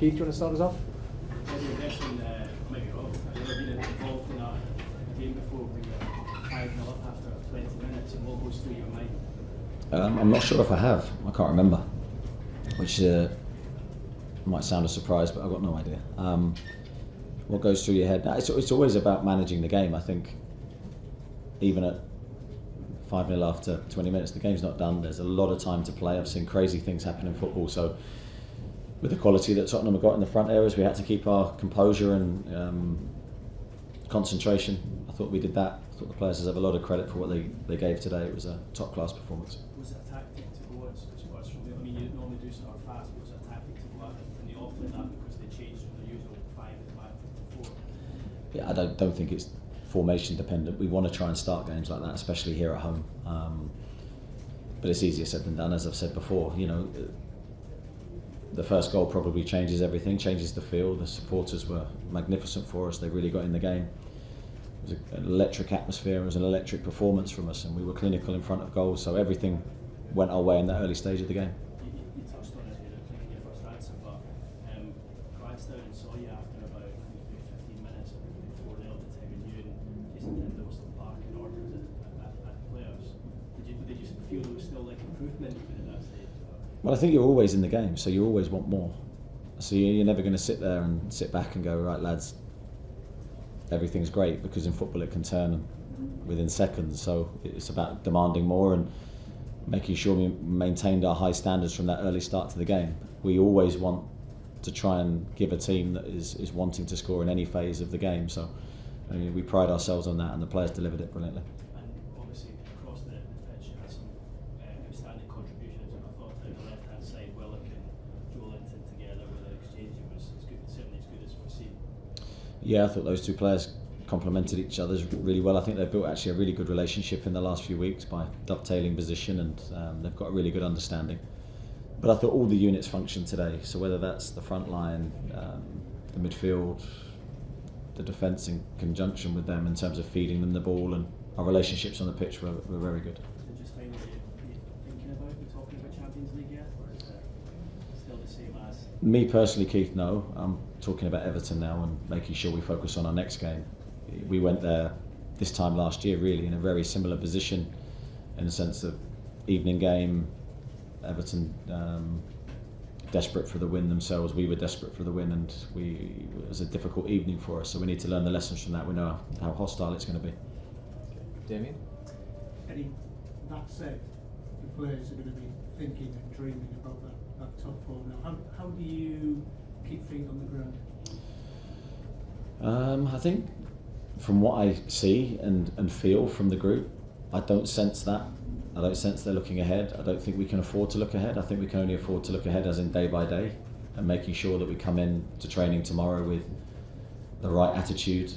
Keith, do you want to start us off? Your question might be wrong. I've never been involved in a game before when you're 5-0 up after 20 minutes, and what goes through your mind? I'm not sure if I have. I can't remember, which might sound a surprise, but I've got no idea. What goes through your head? No, it's always about managing the game. I think even at 5-0 after 20 minutes, the game's not done. There's a lot of time to play. I've seen crazy things happen in football. So with the quality that Tottenham have got in the front areas, we had to keep our composure and concentration. I thought we did that. I thought the players deserve a lot of credit for what they gave today. It was a top class performance. Was it a tactic to go at spots from there? I mean, you normally do start fast, but was it a tactic to go at it and they opted that because they changed from the usual 5 at the back to 4? Yeah, I don't think it's formation dependent. We want to try and start games like that, especially here at home. But it's easier said than done, as I've said before. You know, the first goal probably changes everything, changes the feel. The supporters were magnificent for us. They really got in the game. It was an electric atmosphere. It was an electric performance from us, and we were clinical in front of goals. So everything went our way in that early stage of the game. You touched on it in your first answer, but glanced down and saw you after about 15 minutes, before the time and you and Jason Tinder were still barking orders at players. Did you feel there was still like improvement even at that stage? Well, I think you're always in the game, so you always want more. So you're never going to sit there and sit back and go, right, lads, everything's great, because in football it can turn within seconds. So it's about demanding more and making sure we maintained our high standards from that early start to the game. We always want to try and give a team that is wanting to score in any phase of the game. So I mean, we pride ourselves on that, and the players delivered it brilliantly. And obviously across the pitch you had some outstanding contributions, and I thought down the left hand side, Willock and Joelinton together with their exchange was good, certainly as good as we've seen. Yeah, I thought those two players complemented each other really well. I think they've built actually a really good relationship in the last few weeks by dovetailing position, and they've got a really good understanding. But I thought all the units functioned today, so whether that's the front line, the midfield, the defence in conjunction with them in terms of feeding them the ball, and our relationships on the pitch were very good. So just finally, are you thinking about talking about Champions League yet, or is it still the same as? Me personally, Keith, no. I'm talking about Everton now and making sure we focus on our next game. We went there this time last year really in a very similar position, in the sense of evening game, Everton desperate for the win themselves, we were desperate for the win, and it was a difficult evening for us, so we need to learn the lessons from that. We know how hostile it's going to be. Damien? Eddie, that said, the players are going to be thinking and dreaming about that top four now. How do you keep feet on the ground? I think from what I see and feel from the group, I don't sense that. I don't sense they're looking ahead. I don't think we can afford to look ahead. I think we can only afford to look ahead as in day by day, and making sure that we come in to training tomorrow with the right attitude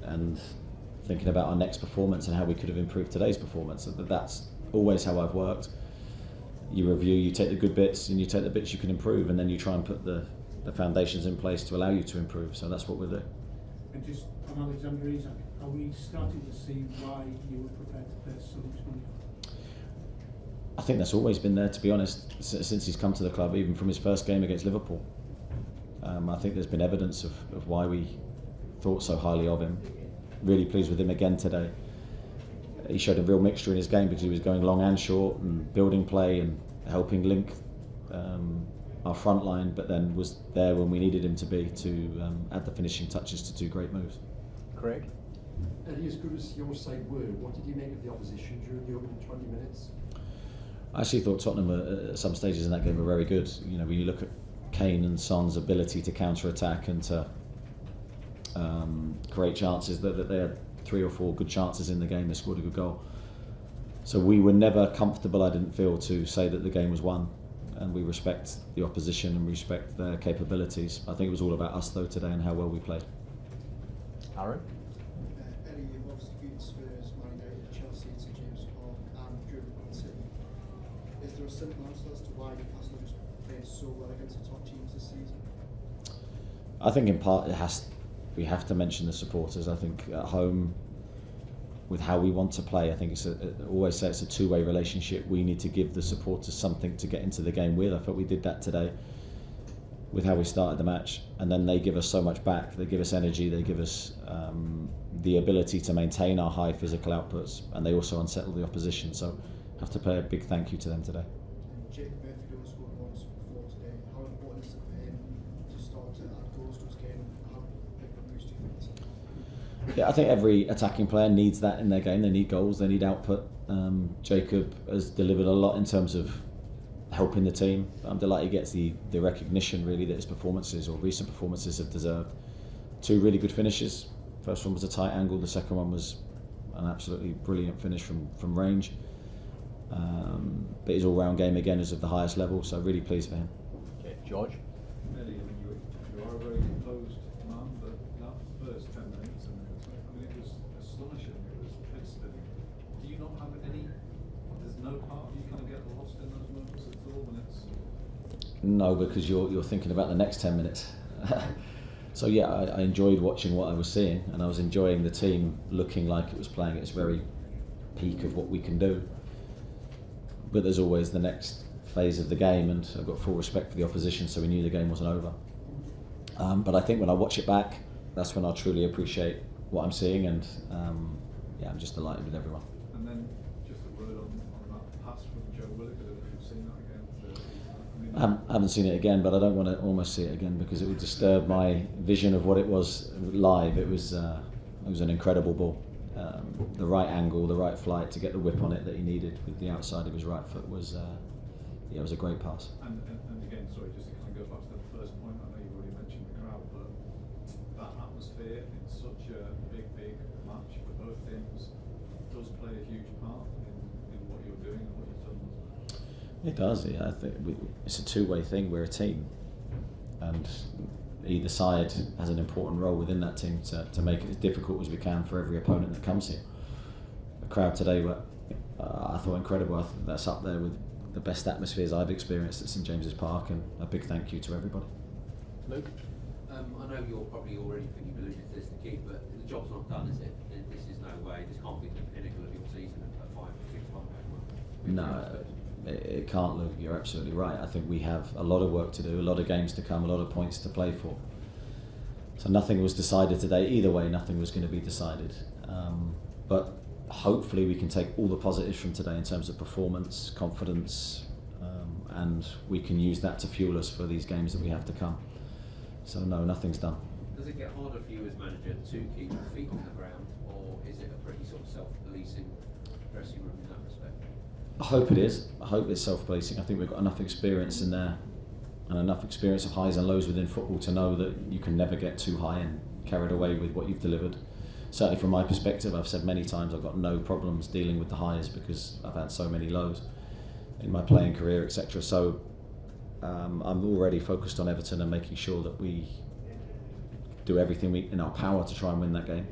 and thinking about our next performance and how we could have improved today's performance. That's always how I've worked. You review, you take the good bits and you take the bits you can improve, and then you try and put the foundations in place to allow you to improve. So that's what we'll do. And just on Alexander Isak, are we starting to see why you were prepared to pay so much money? I think that's always been there, to be honest, since he's come to the club, even from his first game against Liverpool. I think there's been evidence of why we thought so highly of him. Really pleased with him again today. He showed a real mixture in his game because he was going long and short and building play and helping link our front line, but then was there when we needed him to be to add the finishing touches to two great moves. Craig? Eddie, as good as your side were, what did you make of the opposition during the opening 20 minutes? I actually thought Tottenham at some stages in that game were very good. You know, when you look at Kane and Son's ability to counter-attack and to create chances, that they had 3 or 4 good chances in the game. They scored a good goal. So we were never comfortable, I didn't feel, to say that the game was won. And we respect the opposition and respect their capabilities. I think it was all about us though today and how well we played. Aaron? Eddie, you've obviously beaten Spurs, Man United, Chelsea, St James Park, and driven Man City. Is there a simple answer as to why Newcastle just played so well against the top teams this season? I think in part we have to mention the supporters. I think at home, with how we want to play, I think I always say it's a two-way relationship. We need to give the supporters something to get into the game with. I thought we did that today. with how we started the match, and then they give us so much back. They give us energy, they give us the ability to maintain our high physical outputs, and they also unsettle the opposition. So I have to pay a big thank you to them today. Jacob Murphy only scored once before today. How important is it for him to start to add goals to his game? How big a boost do you think it's? Yeah, I think every attacking player needs that in their game. They need goals, they need output. Jacob has delivered a lot in terms of helping the team. I'm delighted he gets the recognition really that his performances or recent performances have deserved. 2 really good finishes. First one was a tight angle, the second one was an absolutely brilliant finish from range. But his all-round game again is of the highest level, so really pleased for him. Okay, George. Eddie, I mean, you are a very composed man, but that first 10 minutes, it was astonishing. It was head-spinning. Do you not have any? There's no part of you kind of get lost in those moments at all when it's. No, because you're thinking about the next 10 minutes. So yeah, I enjoyed watching what I was seeing, and I was enjoying the team looking like it was playing at its very peak of what we can do. But there's always the next phase of the game, and I've got full respect for the opposition, so we knew the game wasn't over. But I think when I watch it back, that's when I truly appreciate what I'm seeing, and yeah, I'm just delighted with everyone. And then just a word on that pass from Joe Willock. I don't know if you've seen that again. I haven't seen it again, but I don't want to almost see it again because it would disturb my vision of what it was live. It was an incredible ball. The right angle, the right flight to get the whip on it that he needed with the outside of his right foot was it was a great pass. And again, sorry, just to kind of go back to the first point, I know you've already mentioned the crowd, but that atmosphere in such a big match for both teams does play a huge part in what you're doing and what you've done. It does, yeah. I think it's a two-way thing. We're a team, and either side has an important role within that team to make it as difficult as we can for every opponent that comes here. The crowd today were, I thought, incredible. I think that's up there with the best atmospheres I've experienced at St James's Park, and a big thank you to everybody. Luke? I know you're probably already thinking you've alluded to this, the key, but the job's not done, is it? This is no way, this can't be the pinnacle of your season, a 5 or 6 1 No, it can't, Luke. You're absolutely right. I think we have a lot of work to do, a lot of games to come, a lot of points to play for. So nothing was decided today. Either way, nothing was going to be decided. But hopefully we can take all the positives from today in terms of performance, confidence, and we can use that to fuel us for these games that we have to come. So no, nothing's done. Does it get harder for you as manager to keep your feet on the ground, or is it a pretty sort of self-policing dressing room in that respect? I hope it is. I hope it's self-policing. I think we've got enough experience in there and enough experience of highs and lows within football to know that you can never get too high and carried away with what you've delivered. Certainly from my perspective, I've said many times I've got no problems dealing with the highs because I've had so many lows in my playing career, etc. So I'm already focused on Everton and making sure that we do everything in our power to try and win that game.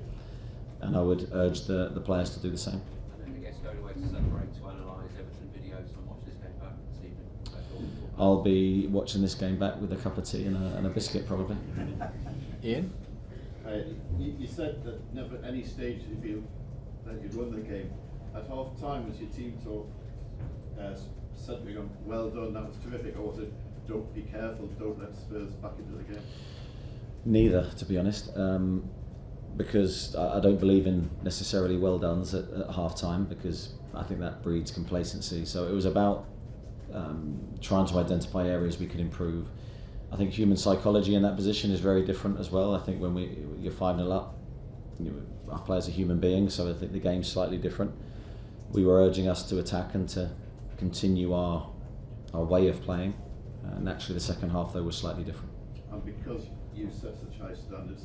And I would urge the players to do the same. And then I guess going away to celebrate, to analyse Everton videos and watch this game back this evening. I'll be watching this game back with a cup of tea and a biscuit probably. Ian? You said that never at any stage did you feel that you'd won the game. At half time, was your team talk suddenly going, well done, that was terrific, or was it, don't be careful, don't let Spurs back into the game? Neither, to be honest, because I don't believe in necessarily well dones at half time, because I think that breeds complacency. So it was about trying to identify areas we could improve. I think human psychology in that position is very different as well. I think when you're 5-0 up, our players are human beings, so I think the game's slightly different. We were urging us to attack and to continue our way of playing. Naturally, the second half though was slightly different. And because you set such high standards,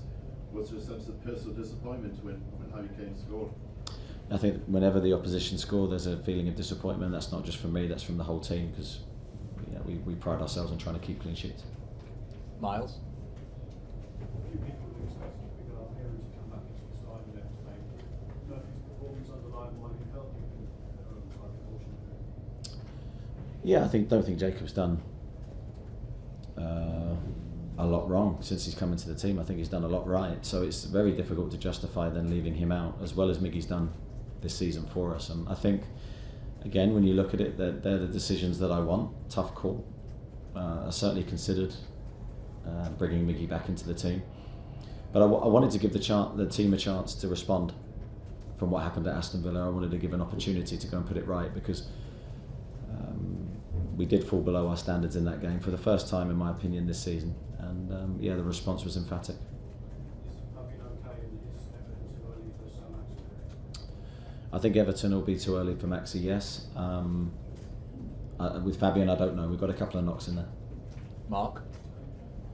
was there a sense of personal disappointment when Harry Kane scored? I think whenever the opposition score, there's a feeling of disappointment. That's not just from me, that's from the whole team, because we pride ourselves on trying to keep clean sheets. Miles? A few people were expecting a bigger area to come back into the side and left to make Murphy's performance underlined why he felt he could slightly caution. Yeah, don't think Jacob's done a lot wrong since he's come into the team. I think he's done a lot right. So it's very difficult to justify then leaving him out, as well as Miggy's done this season for us. And I think, again, when you look at it, they're the decisions that I want. Tough call. I certainly considered bringing Miggy back into the team. But I wanted to give the team a chance to respond from what happened at Aston Villa. I wanted to give an opportunity to go and put it right, because we did fall below our standards in that game for the first time, in my opinion, this season. And the response was emphatic. I think Everton will be too early for Maxi, yes. With Fabian, I don't know. We've got a couple of knocks in there. Mark?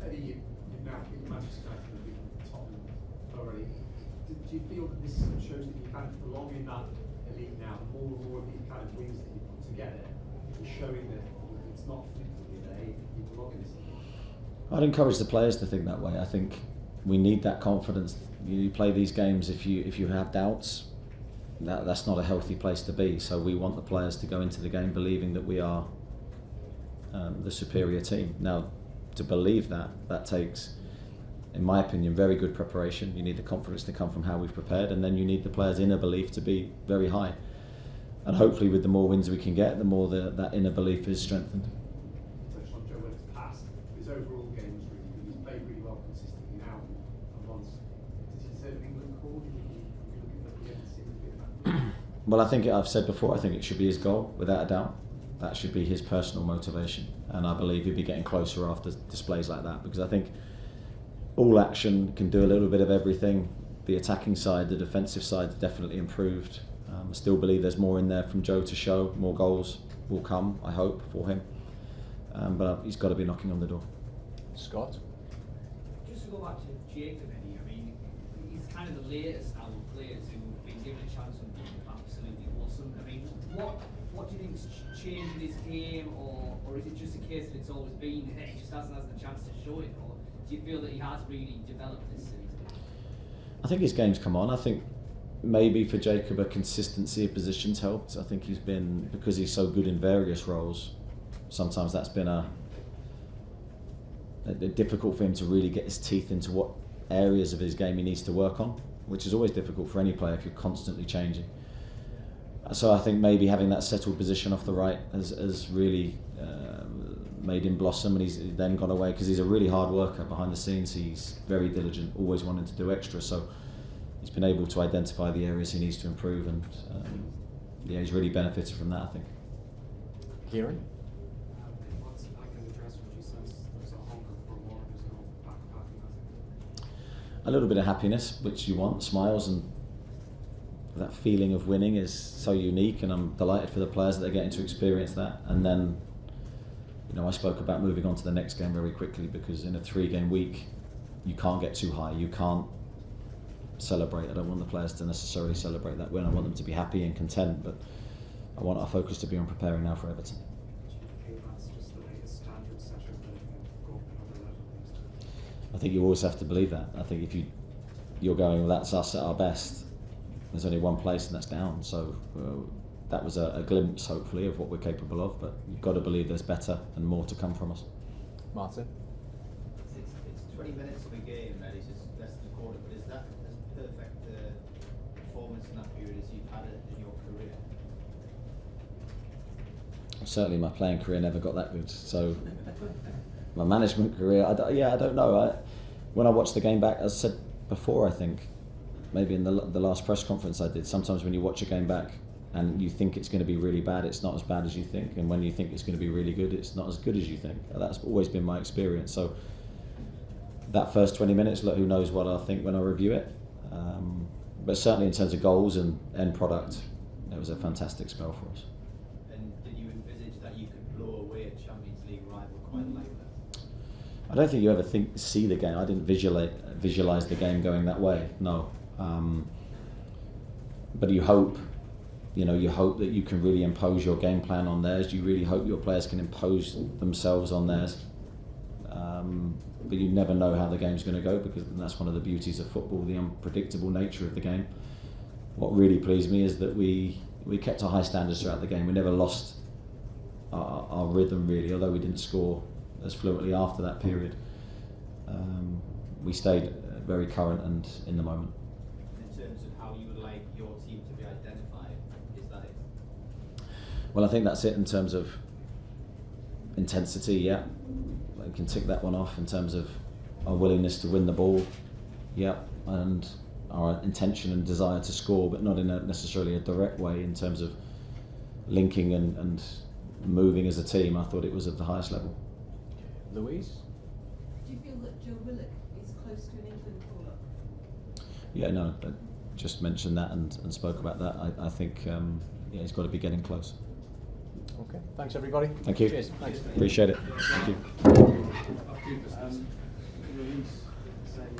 Eddie, you've now hit Manchester United and beaten Tottenham already. Do you feel that this shows that you kind of belong in that elite now? More and more of these kind of wins that you put together is showing that it's not flippantly there, you belong in this league. I'd encourage the players to think that way. I think we need that confidence. You play these games if you have doubts. That's not a healthy place to be. So we want the players to go into the game believing that we are the superior team. Now, to believe that takes, in my opinion, very good preparation. You need the confidence to come from how we've prepared, and then you need the players' inner belief to be very high. And hopefully, with the more wins we can get, the more that inner belief is strengthened. You touched on Joe Willock's past, his overall game was really good. He's played really well consistently now. And once, does he deserve an England call? Do you think he'll be looking up against him? Well, I think I've said before, I think it should be his goal, without a doubt. That should be his personal motivation, and I believe he'll be getting closer after displays like that, because I think all action can do a little bit of everything. The attacking side, the defensive side definitely improved. I still believe there's more in there from Joe to show. More goals will come, I hope, for him. But he's got to be knocking on the door. Scott? Just to go back to Jacob, Eddie, I mean, he's kind of the latest out of players who've been given a chance and been absolutely awesome. I mean, what do you think's changed in his game, or is it just a case that it's always been there, he just hasn't had the chance to show it, or do you feel that he has really developed this season? I think his game's come on. I think maybe for Jacob a consistency of positions helped. I think he's been, because he's so good in various roles, sometimes that's been a difficult for him to really get his teeth into what areas of his game he needs to work on, which is always difficult for any player if you're constantly changing. So I think maybe having that settled position off the right has really made him blossom, and he's then gone away, because he's a really hard worker behind the scenes. He's very diligent, always wanting to do extra, so he's been able to identify the areas he needs to improve, and he's really benefited from that, I think. Kieran? What's it like in the dressing room? Do you sense there's a hunger for more, there's no backpacking? A little bit of happiness, which you want, smiles, and that feeling of winning is so unique, and I'm delighted for the players that they're getting to experience that. And then, I spoke about moving on to the next game very quickly, because in a 3-game week, you can't get too high, you can't celebrate. I don't want the players to necessarily celebrate that win. I want them to be happy and content, but I want our focus to be on preparing now for Everton. Do you feel that's just the latest standard setter that can go up another level? I think you always have to believe that. I think if you're going, well, that's us at our best, there's only one place, and that's down. So that was a glimpse, hopefully, of what we're capable of, but you've got to believe there's better and more to come from us. Martin? It's 20 minutes of a game, and it's just less than a quarter, but is that as perfect performance in that period as you've had it in your career? Certainly my playing career never got that good, so my management career, I don't know. When I watched the game back, as I said before, I think, maybe in the last press conference I did, sometimes when you watch a game back and you think it's going to be really bad, it's not as bad as you think, and when you think it's going to be really good, it's not as good as you think. That's always been my experience. So that first 20 minutes, look, who knows what I'll think when I review it, but certainly in terms of goals and end product, it was a fantastic spell for us. And did you envisage that you could blow away a Champions League rival quite like that? I don't think you ever see the game. I didn't visualise the game going that way, no. But you hope that you can really impose your game plan on theirs. You really hope your players can impose themselves on theirs. But you never know how the game's going to go, because that's one of the beauties of football, the unpredictable nature of the game. What really pleased me is that we kept our high standards throughout the game. We never lost our rhythm, really, although we didn't score as fluently after that period. We stayed very current and in the moment. In terms of how you would like your team to be identified, is that it? Well, I think that's it in terms of intensity, yeah. I can tick that one off. In terms of our willingness to win the ball, and our intention and desire to score, but not in necessarily a direct way in terms of linking and moving as a team. I thought it was at the highest level. Louise? Do you feel that Joe Willock is close to an England call-up? Yeah, no, I just mentioned that and spoke about that. I think he's got to be getting close. Okay, thanks everybody. Thank you. Cheers. Thanks. Appreciate it. Thank you. Louise saying